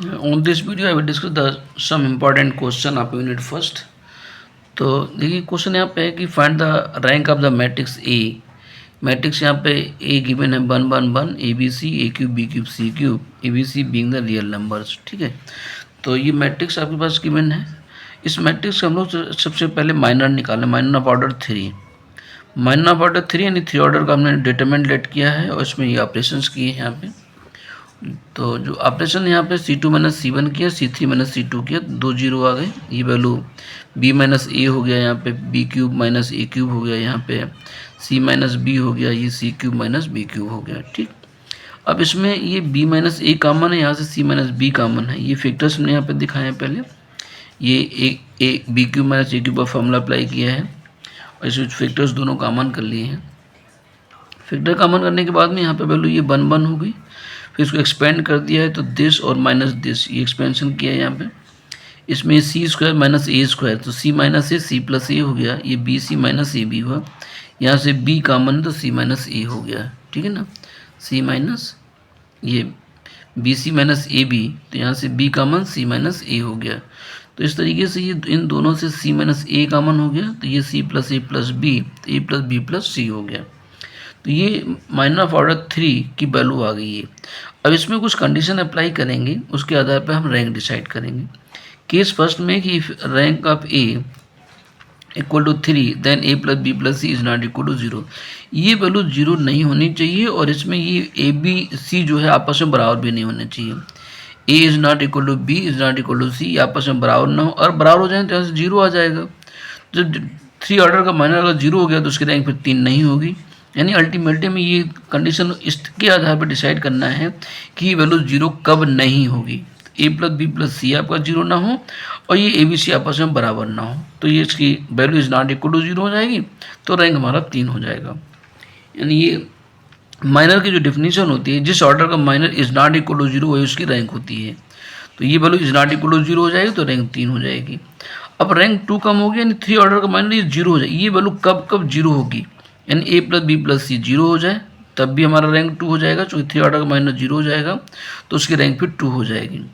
On this video I will discuss some important question of unit first. तो देखिए question यहाँ पे है कि find the rank of the matrix A. Matrix यहाँ पे ए गिवन है 1 1 1 A B C A cube B cube C cube A B C being the real numbers. ठीक है, तो ये मैट्रिक्स आपके पास गिवन है। इस मैट्रिक्स का हम लोग सबसे पहले माइनर निकालें, minor of order 3। Minor of order 3 यानी 3 ऑर्डर का हमने डिटरमिनेंट लेट किया है और इसमें ये ऑपरेशंस किए हैं यहाँ पे। तो जो ऑपरेशन यहाँ पे C2 माइनस C1 किया, C3 माइनस C2 किया, 2 जीरो आ गए। ये वैल्यू B माइनस ए हो गया, यहाँ पे B cube minus A cube हो गया, यहाँ पे C माइनस बी हो गया, ये C cube minus B cube हो गया। ठीक, अब इसमें ये B माइनस ए कॉमन है, यहाँ से C माइनस बी कॉमन है। ये फैक्टर्स हमने यहाँ पे दिखाए हैं पहले। ये A B cube minus A cube का फॉर्मूला अप्लाई किया है और इसमें फैक्टर्स दोनों कॉमन कर लिए हैं। फैक्टर कॉमन करने के बाद में यहाँ पे वैल्यू ये 1 1 हो गई। फिर इसको एक्सपेंड कर दिया है तो दिस और माइनस दिस, ये एक्सपेंशन किया है यहाँ पे। इसमें सी स्क्वायर माइनस ए स्क्वायर, तो सी माइनस ए सी प्लस ए हो गया। ये B C minus A B हुआ, यहाँ से बी कॉमन तो सी माइनस ए हो गया। ठीक है ना, सी माइनस ये B C minus A B, तो यहाँ से B common C minus A हो गया। तो इस तरीके से ये इन दोनों से सी माइनस ए कॉमन हो गया, तो ये सी प्लस ए प्लस बी, तो ए प्लस बी प्लस सी हो गया। तो ये माइनर ऑफ ऑर्डर 3 की वैल्यू आ गई है। अब इसमें कुछ कंडीशन अप्लाई करेंगे, उसके आधार पर हम रैंक डिसाइड करेंगे। केस फर्स्ट में कि rank of A equal to 3 then A plus B plus C is not equal to 0। ये वैल्यू 0 नहीं होनी चाहिए और इसमें ये ए बी सी जो है आपस में बराबर भी नहीं होने चाहिए। A is not equal to B is not equal to C, आपस में बराबर ना हो, और बराबर हो जाए तो यहाँ से 0 आ जाएगा। जब 3 ऑर्डर का माइनर अगर 0 हो गया तो उसकी रैंक फिर 3 नहीं होगी। यानी अल्टीमेटली में ये कंडीशन इसके आधार पर डिसाइड करना है कि ये वैल्यू 0 कब नहीं होगी। ए प्लस बी प्लस सी आपका 0 ना हो और ये ए बी सी आपस में बराबर ना हो, तो ये इसकी value is not equal to 0 हो जाएगी, तो रैंक हमारा 3 हो जाएगा। यानी ये माइनर की जो डिफिनीशन होती है, जिस ऑर्डर का minor is not equal to 0 वही उसकी रैंक होती है। तो ये value is not equal to 0 हो जाएगी तो रैंक 3 हो जाएगी। अब रैंक 2 कम हो गया, यानी 3 ऑर्डर का माइनर ये 0 हो जाएगी। ये वैल्यू कब कब 0 होगी, यानी ए प्लस बी प्लस सी 0 हो जाए तब भी हमारा रैंक 2 हो जाएगा, क्योंकि 3 ऑर्डर का माइनस 0 हो जाएगा तो उसकी रैंक फिर 2 हो जाएगी।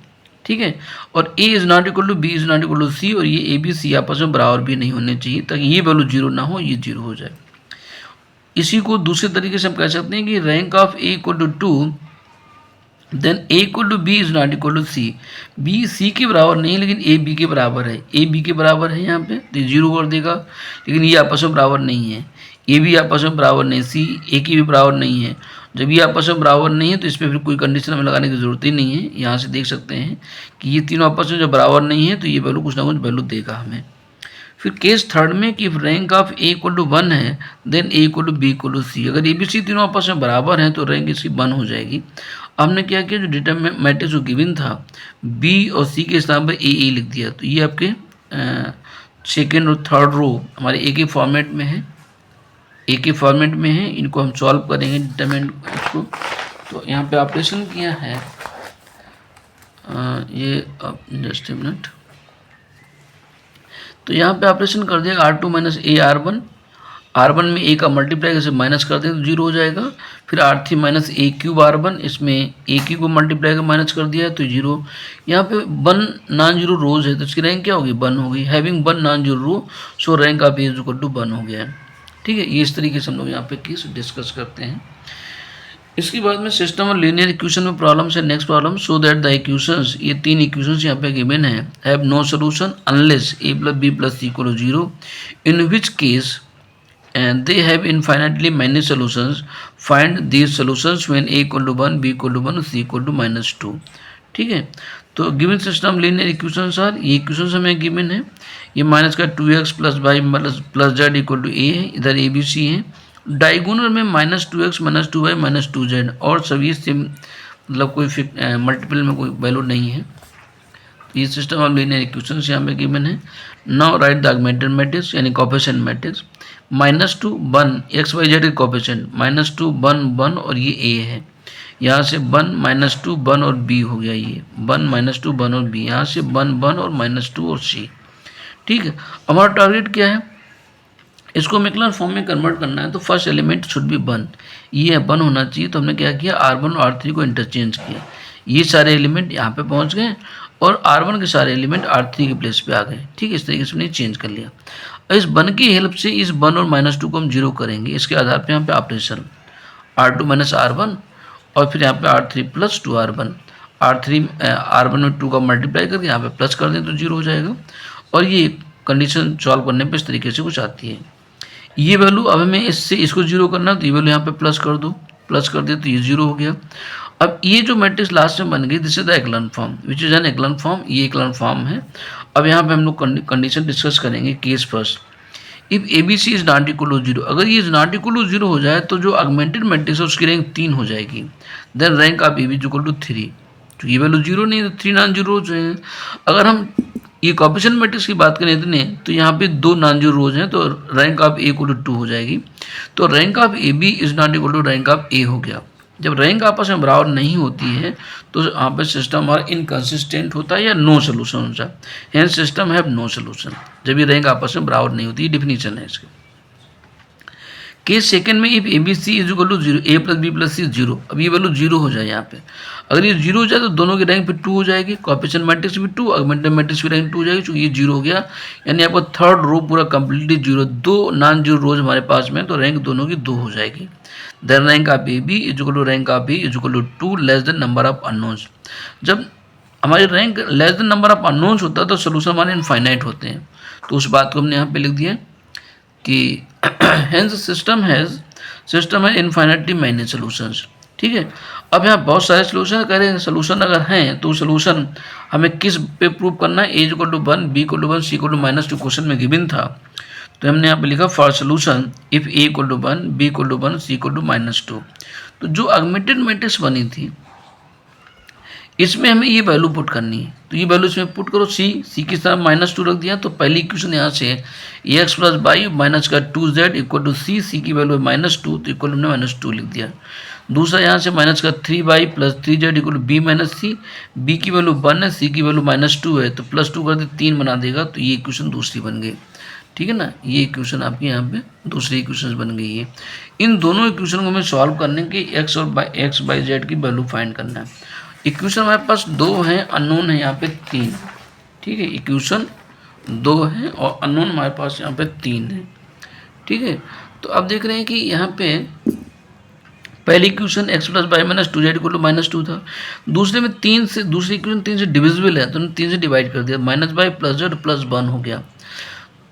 ठीक है, और A is not equal to B is not equal to C, और ये ए बी सी आपस में बराबर भी नहीं होने चाहिए ताकि ये वैल्यू 0 ना हो, ये 0 हो जाए। इसी को दूसरे तरीके से हम कह सकते हैं कि rank of A equal to 2 then A equal to B is not equal to C. B C के बराबर नहीं है लेकिन ए बी के बराबर है, ए बी के बराबर है यहाँ पे तो 0 कर देगा, लेकिन ये आपस में बराबर नहीं है। ए भी आपस में बराबर नहीं, सी ए की भी बराबर नहीं है। जब ये आपस में बराबर नहीं है तो इस पर फिर कोई कंडीशन हमें लगाने की ज़रूरत ही नहीं है। यहाँ से देख सकते हैं कि ये तीनों आपस में जब बराबर नहीं है तो ये वैल्यू कुछ ना कुछ वैल्यू देगा हमें। फिर केस थर्ड में कि rank of A equal to 1 है then A equal to B equal to C. अगर ए बी सी तीनों आपस में बराबर हैं तो रैंक इसकी 1 हो जाएगी। हमने क्या किया, जो डिटरमिनेंट मैट्रिक्स जो गिवन था बी और सी के स्थान पर ए लिख दिया, तो ये आपके सेकेंड और थर्ड रो हमारे ए के फॉर्मेट में है, ए के फॉर्मेट में है। इनको हम सॉल्व करेंगे डिटरमिनेंट को। तो यहाँ पे ऑपरेशन किया है ये जस्ट ए मिनट, तो यहाँ पे ऑपरेशन कर दिया R2 माइनस ए R1 में ए का मल्टीप्लाई कैसे माइनस कर दें तो 0 हो जाएगा। फिर R3 minus A cube R1, इसमें ए क्यूब को मल्टीप्लाई कर माइनस कर दिया है तो 0। यहाँ पे 1 नॉन जीरो रोज है तो इसकी रैंक क्या होगी, 1 होगी। Having 1 non zero row so rank of A is equal to 1 हो गया है। ठीक है, ये इस तरीके से हम लोग यहाँ पे केस डिस्कस करते हैं। इसके बाद में सिस्टम और लीनियर इक्वेशन में प्रॉब्लम है। Next problem, so that the equations, ये 3 इक्वेशंस यहाँ पे गिवन है, have no solution unless A plus B plus C equal to 0, in which case and they have infinitely many solutions. Find these solutions when a equal to 1, b equal to 1, c equal to minus 2. ठीक है, तो given system linear equations are, ये equations हमें given है। ये minus का 2x plus Y plus Z equal to A है, इधर ए बी सी है। डायगोनल में minus 2x minus 2y minus 2z, और सभी से मतलब कोई मल्टीपल में कोई वैल्यू नहीं है। ये सिस्टम ऑफ लीनियर इक्वेशंस यहाँ पे गिवन है। Now write the augmented matrix यानी coefficient matrix. -2 1 X Y Z के कोएफिशिएंट -2 1 1 और ये ए है। यहाँ से 1 -2 1 और बी हो गया, ये 1 -2 1 और बी, यहाँ से 1 1 और -2 और सी। ठीक है, हमारा टारगेट क्या है, इसको मैक्लैरिन फॉर्म में कन्वर्ट करना है। तो फर्स्ट एलिमेंट शुड बी 1, ये 1 होना चाहिए। तो हमने क्या किया, R1 और R3 को इंटरचेंज किया। ये सारे एलिमेंट यहाँ पे पहुँच गए और R1 के सारे एलिमेंट R3 के प्लेस पे आ गए। ठीक है, इस तरीके से हमने चेंज कर लिया। और इस 1 की हेल्प से इस 1 और -2 को हम 0 करेंगे। इसके आधार पे यहाँ पे ऑपरेशन R2 - R1 और फिर यहाँ पे R3 + 2R1, R1 में 2 का मल्टीप्लाई करके यहाँ पे प्लस कर दें तो 0 हो जाएगा। और ये कंडीशन सॉल्व करने पे इस तरीके से कुछ आती है। ये वैल्यू अब हमें इससे इसको 0 करना है तो ये वैल्यू यहाँ पे प्लस कर दो, प्लस कर दे तो ये 0 हो गया। अब ये जो मैट्रिक्स लास्ट में बन गई, this is the echelon form which is an echelon form, ये एक्लन फॉर्म है। अब यहाँ पे हम लोग कंडीशन डिस्कस करेंगे। Case first, if A B C is not equal to 0, अगर ये नॉट इक्वल टू 0 हो जाए तो जो ऑगमेंटेड मैट्रिक्स है उसकी रैंक 3 हो जाएगी। Then rank of A B equal to 3, तो ये वैल्यू 0 नहीं है तो 3 नॉन जीरो हो जाएंगे। अगर हम ये कोएफिशिएंट मैट्रिक्स की बात करें इतने, तो यहाँ पे 2 नॉन जीरो रोज हैं तो rank of A equal to 2 हो जाएगी। तो rank of A B is not equal to rank of A हो गया। जब रैंक आपस में बराबर नहीं होती है तो यहाँ पे सिस्टम हमारा इनकंसिस्टेंट होता है या नो सोल्यूशन होता है। Hence system have no solution, जब ये रैंक आपस में बराबर नहीं होती, डिफिनीशन है इसकी। केस सेकंड में if A B C is equal to 0, A plus B plus C 0, अब ये वैल्यू 0 हो जाए यहाँ पे। अगर ये 0 हो जाए तो दोनों की रैंक पे 2 हो जाएगी, कोएफिशिएंट मैट्रिक्स भी 2, ऑगमेंटेड मैट्रिक्स की रैंक 2 हो जाएगी, क्योंकि ये 0 हो गया। यानी आपको थर्ड रो पूरा कंप्लीटली 0, 2 नॉन जीरो रोज हमारे पास में, तो रैंक दोनों की 2 हो जाएगी। Then rank of A B is equal to rank of B is equal to 2 less than number of unknowns. जब हमारी rank less than number of unknowns होता है तो सोल्यूशन हमारे इनफाइनाइट होते हैं। तो उस बात को हमने यहाँ पे लिख दिया कि हेंस सिस्टम है इनफाइनाइटली मैनी सोल्यूशंस। ठीक है, अब यहाँ बहुत सारे सोल्यूशन कह रहे हैं। सोल्यूशन अगर हैं तो सोल्यूशन हमें किस पे प्रूव करना है, A equal to 1, B equal to 1, C equal to -2 question में गिवन था। तो हमने यहाँ पे लिखा for solution if A equal to 1, B equal to 1, C equal to -2। तो जो ऑगमेंटेड मैट्रिक्स बनी थी इसमें हमें ये वैल्यू पुट करनी है, तो ये वैल्यू इसमें पुट करो। सी की तरफ -2 रख दिया, तो पहली इक्वेशन यहाँ से ए एक्स प्लस वाई माइनस का 2z इक्वल टू सी की वैल्यू -2 तो इक्वल हमने -2 लिख दिया। दूसरा यहाँ से माइनस का 3y plus 3z equal to b minus c, b की वैल्यू 1 है, सी की वैल्यू -2 है, तो +2 कर दे 3 बना देगा, तो ये इक्वेशन दूसरी बन गई। ठीक है ना, ये इक्वेशन आपकी यहाँ पे दूसरी इक्वेशन बन गई है। इन दोनों इक्वेशन को हमें सॉल्व करने के एक्स बाई जेड की वैल्यू फाइंड करना है। इक्वेशन हमारे पास 2 हैं, अननोन है यहाँ पे 3। ठीक है, इक्वेशन 2 है और अननोन हमारे पास यहाँ पे 3 है। ठीक है, तो अब देख रहे हैं कि यहाँ पे पहली equation x plus y minus 2z equal to -2 था। दूसरे में 3 से, दूसरी इक्वेशन 3 से डिविजिबल है तो हमने 3 से डिवाइड कर दिया, -y प्लस z प्लस 1 हो गया।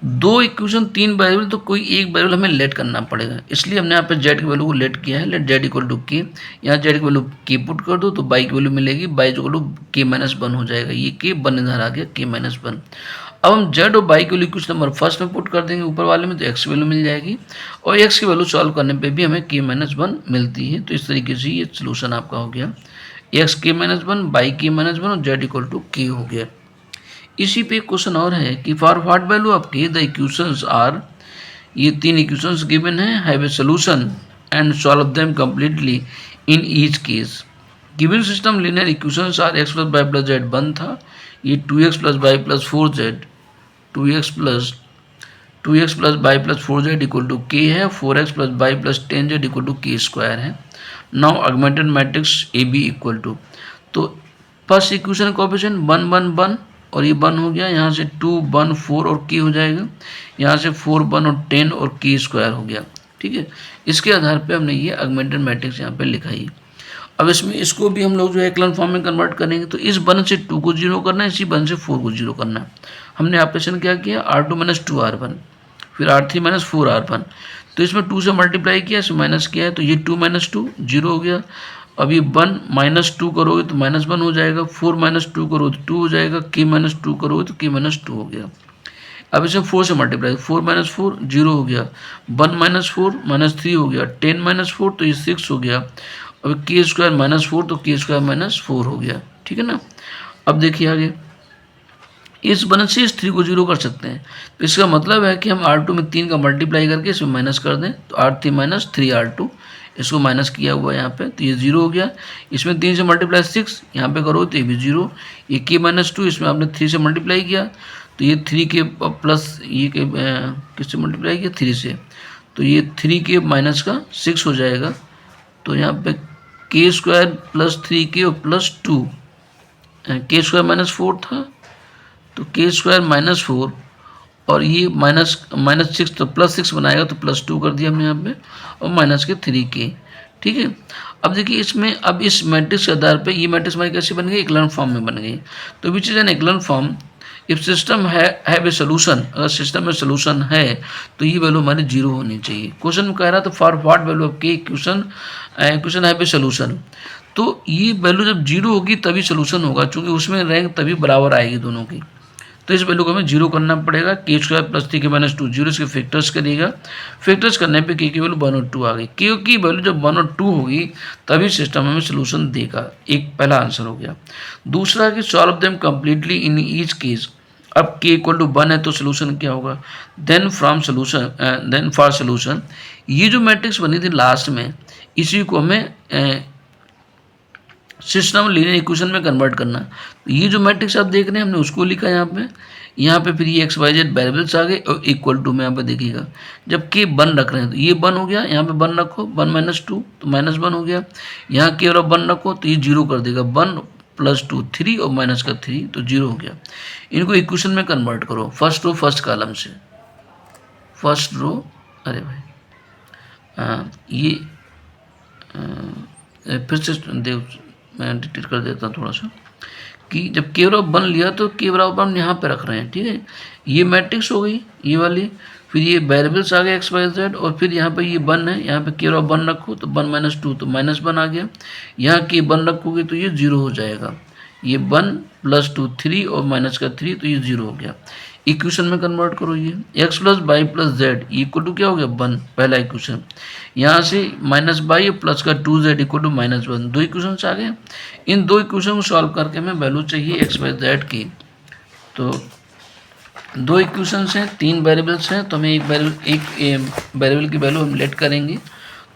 दो इक्वेशन 3 वेरिएबल, तो कोई एक वेरिएबल हमें लेट करना पड़ेगा, इसलिए हमने यहाँ पे z की वैल्यू को लेट किया है। Let z equal to k, यहाँ z की वैल्यू k पुट कर दो तो y की वैल्यू मिलेगी, y इक्वल टू k-1 हो जाएगा। ये k 1 इधर आ गया, k-1। अब हम z और y की वैल्यू इक्वेशन नंबर फर्स्ट में पुट कर देंगे ऊपर वाले में, तो x की वैल्यू मिल जाएगी और x की वैल्यू सॉल्व करने पे भी हमें k-1 मिलती है। तो इस तरीके से ये सोल्यूशन आपका हो गया, x k-1, y k-1 और z इक्वल टू k हो गया। इसी पे क्वेश्चन और है कि for what value of k the equations are, ये 3 इक्वेशंस गिवन है, have a solution and solve them completely in each case. Given system linear equations are x plus Y plus z 1 था, ये 2x plus Y plus 4z, 2x plus Y plus 4z equal to k है, 4x plus Y plus 10z equal to k square है। Now augmented matrix A B equal to, तो first equation coefficient 1 1 1 और ये 1 हो गया, यहाँ से 2 1 4 और k हो जाएगा, यहाँ से 4 1 और 10 और k स्क्वायर हो गया। ठीक है, इसके आधार पे हमने ये ऑगमेंटेड मैट्रिक्स यहाँ पे लिखा है। अब इसमें इसको भी हम लोग जो है एक्लन फॉर्म में कन्वर्ट करेंगे, तो इस 1 से 2 को 0 करना है, इसी 1 से 4 को 0 करना है। हमने ऑपरेशन क्या किया, R2 - 2R1 फिर R3 - 4R1, तो इसमें 2 से मल्टीप्लाई किया, इसमें माइनस किया है, तो ये 2 - 2 0 हो गया। अब ये 1 - 2 करोगे तो -1 हो जाएगा, 4 - 2 करो तो 2 हो जाएगा, k-2 करोगे तो k-2 हो गया। अब इसमें 4 से मल्टीप्लाई, 4 - 4 0 हो गया, 1 - 4 -3 हो गया, 10 - 4 तो ये 6 हो गया। अब k स्क्वायर -4 तो k स्क्वायर -4 हो गया। ठीक है ना, अब देखिए आगे इस 1 से इस 3 को 0 कर सकते हैं, तो इसका मतलब है कि हम R2 में 3 का मल्टीप्लाई करके इसमें माइनस कर दें, तो R3 - 3R2 इसको माइनस किया हुआ है यहाँ पे, तो ये 0 हो गया। इसमें 3 से मल्टीप्लाई 6 यहाँ पे करो तो ये भी 0, ये k-2 इसमें आपने 3 से मल्टीप्लाई किया तो ये 3 के प्लस ये के किससे मल्टीप्लाई किया 3 से, तो ये 3 के माइनस का 6 हो जाएगा। तो यहाँ पे के स्क्वायर प्लस 3k और प्लस 2, के स्क्वायर माइनस 4 था तो के स्क्वायर माइनस 4 और ये माइनस 6 तो प्लस 6 बनाएगा तो प्लस 2 कर दिया हमने यहाँ पे और माइनस के 3k। ठीक है, अब देखिए इसमें अब इस मैट्रिक्स के आधार पे ये मैट्रिक्स हमारी कैसे बन गई, इक्लॉन फॉर्म में बन गई। तो which is an echelon form if system have a solution, अगर सिस्टम में सोल्यूशन है तो ये वैल्यू हमारी 0 होनी चाहिए। क्वेश्चन में कह रहा था फॉर व्हाट वैल्यू ऑफ के इक्वेशन हैव ए सोल्यूशन, तो ये वैल्यू जब 0 होगी तभी सोल्यूशन होगा, क्योंकि उसमें रैंक तभी बराबर आएगी दोनों की। तो इस वैल्यू को हमें 0 करना पड़ेगा। के स्क्वायर प्लस 3k माइनस 2 0 इसके फैक्टर्स करिएगा, फैक्टर्स करने पे के की वैल्यू 1 और 2 आ गई। के की वैल्यू जब 1 और 2 होगी तभी सिस्टम हमें सोल्यूशन देगा। एक पहला आंसर हो गया। दूसरा कि solve them completely in each case, अब k इक्वल टू 1 है तो सोल्यूशन क्या होगा, देन फॉर सोल्यूशन ये जो मैट्रिक्स बनी थी लास्ट में इसी को हमें सिस्टम लीनियर इक्वेशन में कन्वर्ट करना। तो ये जो मैट्रिक्स आप देख रहे हैं हमने उसको लिखा यहाँ पे फिर ये एक्स वाई जेड वेरिएबल्स आ गए और इक्वल टू में यहाँ पे देखिएगा जब के 1 रख रहे हैं तो ये 1 हो गया, यहाँ पे 1 रखो 1 माइनस 2 तो माइनस 1 हो गया, यहाँ के और 1 रखो तो ये 0 कर देगा, 1 प्लस 2 3 और माइनस का 3 तो 0 हो गया। इनको इक्वेशन में कन्वर्ट करो फर्स्ट रो फर्स्ट कॉलम से, फर्स्ट रो अरे भाई ये फिर से मैं डिलीट कर देता हूँ थोड़ा सा कि जब के बराबर 1 लिया तो के बराबर हम यहाँ पे रख रहे हैं। ठीक है, ये मैट्रिक्स हो गई ये वाली, फिर ये वेरिएबल्स आ गए एक्स वाई जेड और फिर यहाँ पे ये 1 है, यहाँ पे के बराबर 1 रखो तो 1 माइनस 2 तो माइनस 1 आ गया, यहाँ के 1 रखोगे तो ये 0 हो जाएगा, ये 1 प्लस 2 3 और माइनस का 3 तो ये 0 हो गया। इक्वेशन में कन्वर्ट करो ये x plus Y plus Z equal to क्या हो गया 1, पहला इक्वेशन। यहाँ से माइनस वाई प्लस का 2z इक्वल टू माइनस 1, दो इक्वेशन आ गए। इन दो इक्वेशन को सॉल्व करके हमें वैल्यू चाहिए एक्स वाई जेड की। तो दो इक्वेशन हैं, 3 वेरिएबल्स हैं, तो हमें एक वेरिएबल की वैल्यू हम लेट करेंगे।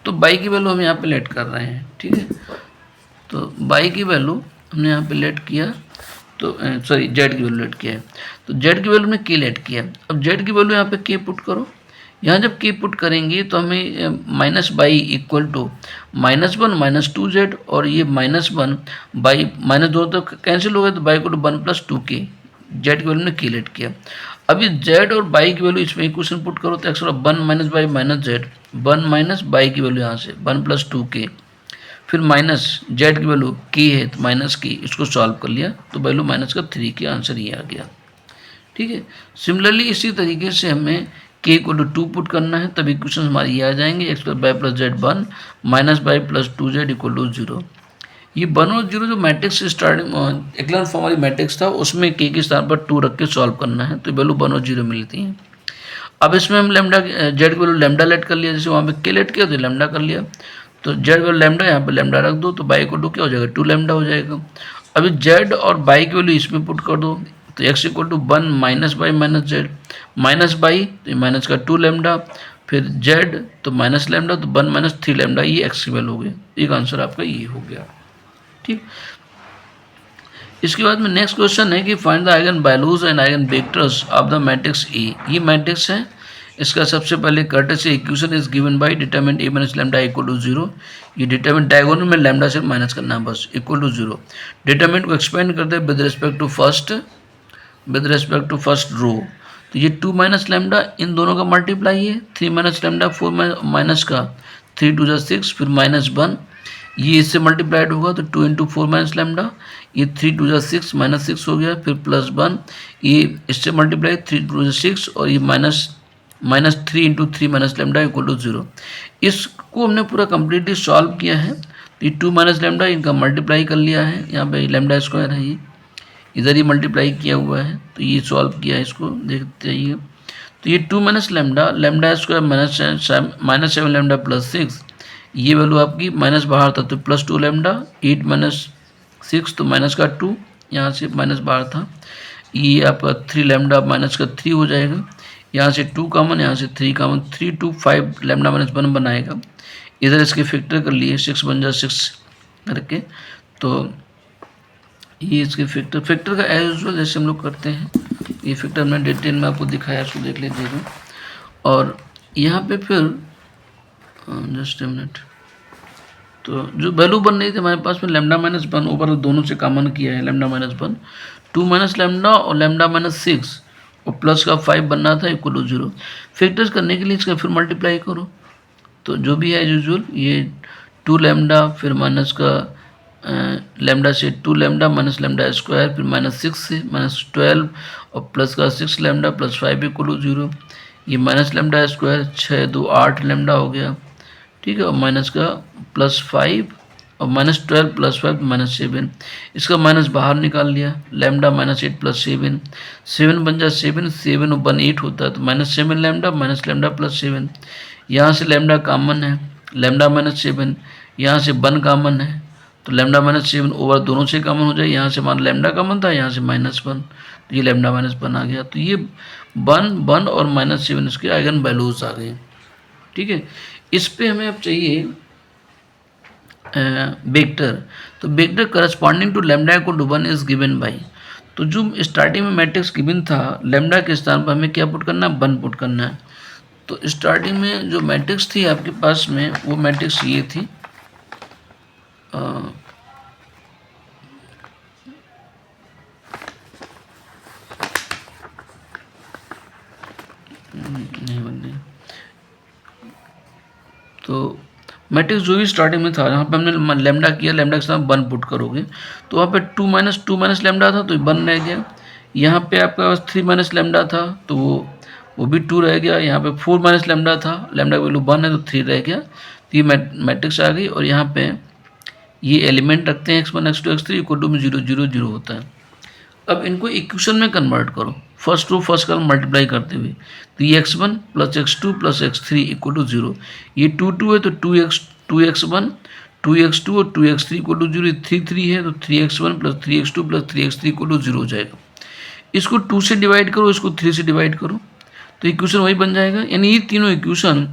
तो बाई की वैल्यू हम यहाँ पे लेट कर रहे हैं। ठीक है, तो बाई की वैल्यू हमने यहाँ पे लेट किया, तो सॉरी जेड की वैल्यू लेट किया है, तो जेड की वैल्यू में के लेट किया। अब जेड की वैल्यू यहाँ पे के पुट करो, यहाँ जब के पुट करेंगे तो हमें minus y equal to -1 minus 2z और ये -1 बाई माइनस 2 तो कैंसिल हो गया तो y equal to 1 plus 2k, z की वैल्यू में के लेट किया। अभी जेड और बाई की वैल्यू इसमें इक्वेशन पुट करो तो x 1 minus y minus Z, 1 minus by की वैल्यू यहाँ से 1 प्लस 2k, फिर माइनस जेड की वैल्यू के है तो माइनस की, इसको सॉल्व कर लिया तो वैल्यू माइनस का 3 के आंसर ये आ गया। ठीक है, सिमिलरली इसी तरीके से हमें के इक्वल टू 2 पुट करना है, तब इक्वेशन हमारी ये आ जाएंगे x plus y plus z 1 minus y plus 2z equal to 0। ये 1 और 0 जो मैट्रिक्स स्टार्टिंग इक्लॉन फॉर्म वाली मैट्रिक्स था उसमें के स्थान पर 2 रख के सॉल्व करना है, तो वैल्यू 1 और 0 मिलती हैं। अब इसमें हम लेमडा जेड की वैल्यू लेमडा लेट कर लिया, जैसे वहाँ पे के लेट किया तो लेमडा कर लिया, तो जेड वैल्यू लेमडा यहाँ पे लेमडा रख दो तो बाई को 2 क्या हो जाएगा 2 लेमडा हो जाएगा। अभी जेड और बाई की वैल्यू इसमें पुट कर दो तो x equal to 1 minus y minus z, minus y तो माइनस का 2 लेमडा, फिर जेड तो माइनस लेमडा तो 1 माइनस 3 लेमडा, ये एक्स की वैल्यू हो गई। एक आंसर आपका ये हो गया। ठीक, इसके बाद में नेक्स्ट क्वेश्चन है कि find the eigen values and eigen vectors of the matrix A. ये मैट्रिक्स है, इसका सबसे पहले courtesy equation is given by determinant A minus lambda equal to 0। ये डिटरमिनेंट डायगोनल में लैम्डा से माइनस करना है बस, इक्वल टू 0। डिटरमिनेंट को एक्सपेंड करते हैं with respect to first row, तो ये 2 माइनस लैम्डा इन दोनों का मल्टीप्लाई है, 3 माइनस लैम्डा 4 माइनस का 3 2 6 फिर -1, ये इससे मल्टीप्लाइड होगा तो 2 इंटू 4 माइनस लैम्डा, ये 3 2 6 -6 हो गया, फिर +1 ये इससे मल्टीप्लाई 3 2 6 और ये -3 into 3 minus lambda equal to 0। इसको हमने पूरा कम्प्लीटली सॉल्व किया है, तो ये 2 माइनस लैम्डा इनका मल्टीप्लाई कर लिया है, यहाँ पे लैम्डा स्क्वायर है, ये इधर ही मल्टीप्लाई किया हुआ है, तो ये सॉल्व किया है, इसको देखते जाइए। तो ये 2 माइनस लैम्डा स्क्वायर -7 लैम्डा +6, ये वैल्यू आपकी माइनस बाहर था तो +2 लैम्डा, 8 माइनस 6 तो माइनस का 2, यहाँ से माइनस बाहर था, ये आपका 3 लैम्डा माइनस का 3 हो जाएगा, यहाँ से 2 कॉमन, यहाँ से 3 कॉमन, 3 2 5 लैम्डा माइनस 1 बनाएगा, इधर इसके फैक्टर कर लिए 6 बन जा 6 करके, तो ये इसके फैक्टर का एज यूजुअल जैसे हम लोग करते हैं, ये फैक्टर हमने डिटेल में आपको दिखाया, उसको देख लीजिएगा। और यहाँ पे फिर जस्ट ए मिनट, तो जो वैल्यू बन रही थी हमारे पास में लैम्डा माइनस वन, ओवरऑल दोनों से कॉमन किया है lambda minus one, 2 minus lambda और लैम्डा माइनस 6 और प्लस का 5 बनना था इक्वल टू 0। फैक्टर्स करने के लिए इसका फिर मल्टीप्लाई करो, तो जो भी है यूजुअल ये 2 लैम्डा फिर माइनस का लैम्डा से 2 लैम्डा माइनस लैम्डा स्क्वायर फिर माइनस 6 से माइनस 12 और प्लस का 6 लैम्डा प्लस 5 इक्वल टू 0। ये माइनस लैम्डा स्क्वायर 6 2 8 लैम्डा हो गया, ठीक है, और माइनस का प्लस 5 और माइनस 12 प्लस 5 माइनस 7, इसका माइनस बाहर निकाल लिया, लैम्डा माइनस 8 प्लस 7, 7 बन जाए 7, 7 और 1 8 होता है, तो minus 7 lambda minus lambda plus 7, यहाँ से लैम्डा कॉमन है, लैम्डा माइनस 7, यहाँ से 1 कॉमन है, तो लैम्डा माइनस 7 ओवर दोनों से कॉमन हो जाए, यहाँ से मान लैम्डा कॉमन था, यहाँ से माइनस 1, तो ये लैम्डा माइनस 1 आ गया, तो ये 1 और माइनस 7 इसके आइगन वैल्यूज आ गए, ठीक है। इस पे हमें अब चाहिए वेक्टर, तो vector corresponding to lambda equal to 1 is given by, तो जो स्टार्टिंग में मैट्रिक्स गिवन था लैम्डा के स्थान पर हमें क्या पुट करना है, 1 पुट करना है। तो स्टार्टिंग में जो मैट्रिक्स थी आपके पास में वो मैट्रिक्स ये थी, नहीं बन रही, तो मैट्रिक्स जो भी स्टार्टिंग में था यहाँ पे हमने लैम्डा किया, लैम्डा के साथ 1 पुट करोगे तो वहाँ पे 2 माइनस लैम्डा था तो 1 रह गया, यहाँ पे आपके पास 3 माइनस लैम्डा था तो वो भी 2 रह गया, यहाँ पे 4 माइनस लैम्डा था, लैम्डा का वैल्यू 1 है तो 3 रह गया, तो ये मैट्रिक्स आ गई। और यहाँ पे ये एलिमेंट रखते हैं x1 x2 x3 equal to में 0 0 0 होता है। अब इनको इक्वेशन में कन्वर्ट करो, first row first column multiply करते हुए, तो ये x1 plus x2 plus x3 equal to 0, ये 2 2 है तो 2x1 2x2 और 2x3 इक्वल टू 0, 3 3 है तो 3x1 plus 3x2 plus 3x3 equal to 0 हो जाएगा। इसको 2 से डिवाइड करो, इसको 3 से डिवाइड करो, तो इक्वेशन वही बन जाएगा, यानी ये तीनों इक्वेशन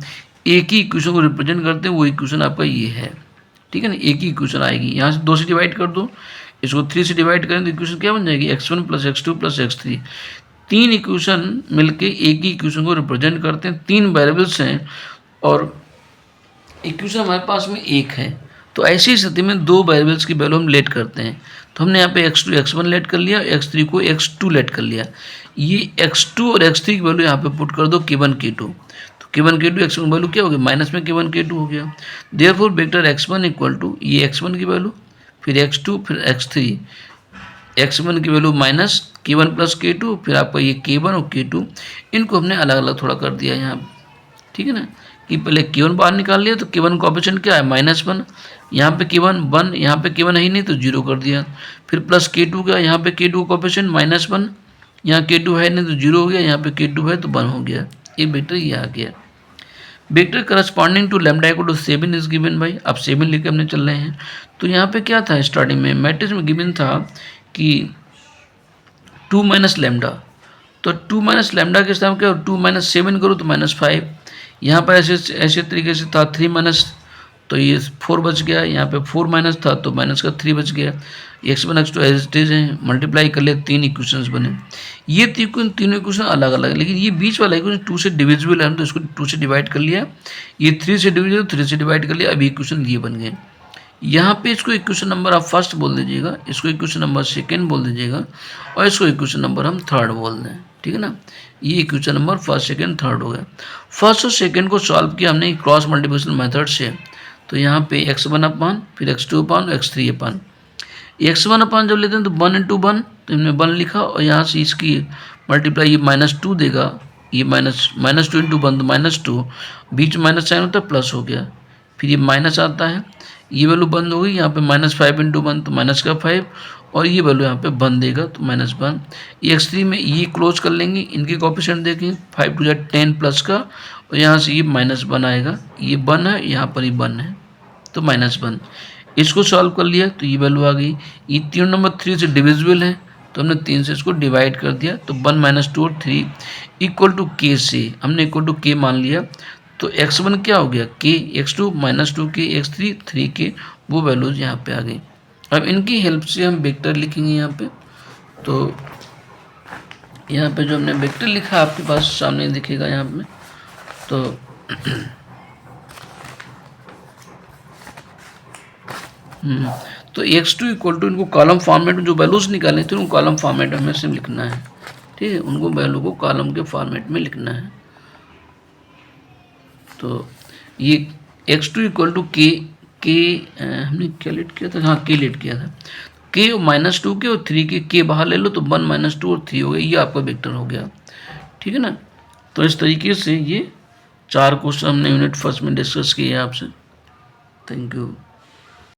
एक ही इक्वेशन को रिप्रेजेंट करते हैं, वो इक्वेशन आपका ये है, ठीक है ना, एक ही इक्वेशन आएगी। यहाँ से 2 से डिवाइड कर दो, इसको 3 से डिवाइड करें तो इक्वेशन क्या बन जाएगी, x1 plus x2 plus x3, 3 equation मिलके एक ही इक्वेशन को रिप्रेजेंट करते हैं, 3 वेरिएबल्स हैं और इक्वेशन हमारे पास में एक है, तो ऐसी स्थिति में 2 वेरिएबल्स की वैल्यू हम लेट करते हैं, तो हमने यहाँ पे x2 x1 लेट कर लिया, x3 को x2 लेट कर लिया, ये x2 और x3 की वैल्यू यहाँ पे पुट कर दो k1 k2, तो k1 k2 x1 वैल्यू क्या हो गया, माइनस में k1 k2 हो गया, therefore vector x1 equal to ये x1 की वैल्यू फिर x2 फिर x3, x1 की value minus k1 plus k2, फिर आपका ये k1 और k2, इनको हमने अलग अलग थोड़ा कर दिया यहाँ, ठीक है ना, कि पहले k1 बाहर निकाल लिया तो k1 का ऑपरेशन क्या है -1, यहाँ पे k1 1, यहाँ पे k1 है ही नहीं तो 0 कर दिया, फिर प्लस k2 का, यहाँ पे k2 का ऑपरेशन -1, यहाँ k2 है नहीं तो 0 हो गया, यहाँ पे k2 है तो 1 हो गया, ये वेक्टर ये आ गया। Vector corresponding to lambda equal to 7 is given by, अब 7 लेके हमने चल रहे हैं, तो यहाँ पे क्या था स्टार्टिंग में मैट्रिक्स में गिवन था कि 2 माइनस लैम्डा, तो 2 माइनस लैम्डा के साथ क्या 2 माइनस 7 करो तो -5, यहाँ पर ऐसे तरीके से था 3 माइनस, तो ये 4 बच गया, यहाँ पे 4 माइनस था तो माइनस का 3 बच गया, x1 x2 as it is है, मल्टीप्लाई कर ले 3 इक्वेशंस बने, ये तीनों इक्वेशन अलग अलग है, लेकिन ये बीच वाला इक्वेशन 2 से डिविजिबल है तो इसको 2 से डिवाइड कर लिया, ये 3 से डिविजिबल 3 से डिवाइड कर लिया, अभी इक्वेशन ये बन गए। यहाँ पे इसको इक्वेशन नंबर आप फर्स्ट बोल दीजिएगा, इसको इक्वेशन नंबर सेकेंड बोल दीजिएगा और इसको इक्वेशन नंबर हम थर्ड बोल दें, ठीक है ना, ये equation number first second third हो गया। फर्स्ट और सेकेंड को सॉल्व किया हमने क्रॉस मल्टीप्लिकेशन मेथड से, तो यहाँ पे x1 अपान फिर x2 अपान x3 अपान, x1 अपान जब लेते हैं तो 1 इंटू 1, तो हमने 1 लिखा और यहाँ से इसकी मल्टीप्लाई ये -2 देगा, ये -2 इंटू 1 तो -2, बीच में माइनस साइन होता है प्लस हो गया, फिर ये माइनस आता है, ये वैल्यू बंद हो गई, यहाँ पे -5 इंटू 1 तो माइनस का 5 और ये वैल्यू यहाँ पे 1 देगा तो -1, ये x3 में ये क्लोज कर लेंगे, इनके कोएफिशिएंट देखें 5 2 10 प्लस का और यहाँ से ये -1 आएगा, ये 1 है यहाँ पर ये 1 है तो -1, इसको सॉल्व कर लिया तो ये वैल्यू आ गई, ये 3 नंबर 3 से डिविजिबल है तो हमने 3 से इसको डिवाइड कर दिया, तो 1 2 और 3 इक्वल टू k से हमने इक्वल टू k मान लिया, तो x1 क्या हो गया k, x2 -2k, x3 3k, वो वैल्यूज यहाँ पे आ गई। अब इनकी हेल्प से हम वेक्टर लिखेंगे यहाँ पे, तो यहाँ पे जो हमने वेक्टर लिखा आपके पास सामने दिखेगा यहाँ पे, तो तो x2 इक्वल टू, इनको कॉलम फॉर्मेट में जो वैल्यूज निकालनी थी उनको कॉलम फॉर्मेट में से लिखना है, ठीक है, उनको वैल्यू को कॉलम के फॉर्मेट में लिखना है। तो ये x2 इक्वल टू के हमने क्या लेट किया था, हाँ के लेट किया था, के -2 के और 3 के बाहर ले लो तो 1 -2 और 3 हो गया, ये आपका वेक्टर हो गया, ठीक है ना। तो इस तरीके से ये 4 क्वेश्चन हमने यूनिट फर्स्ट में डिस्कस किए आपसे। Thank you.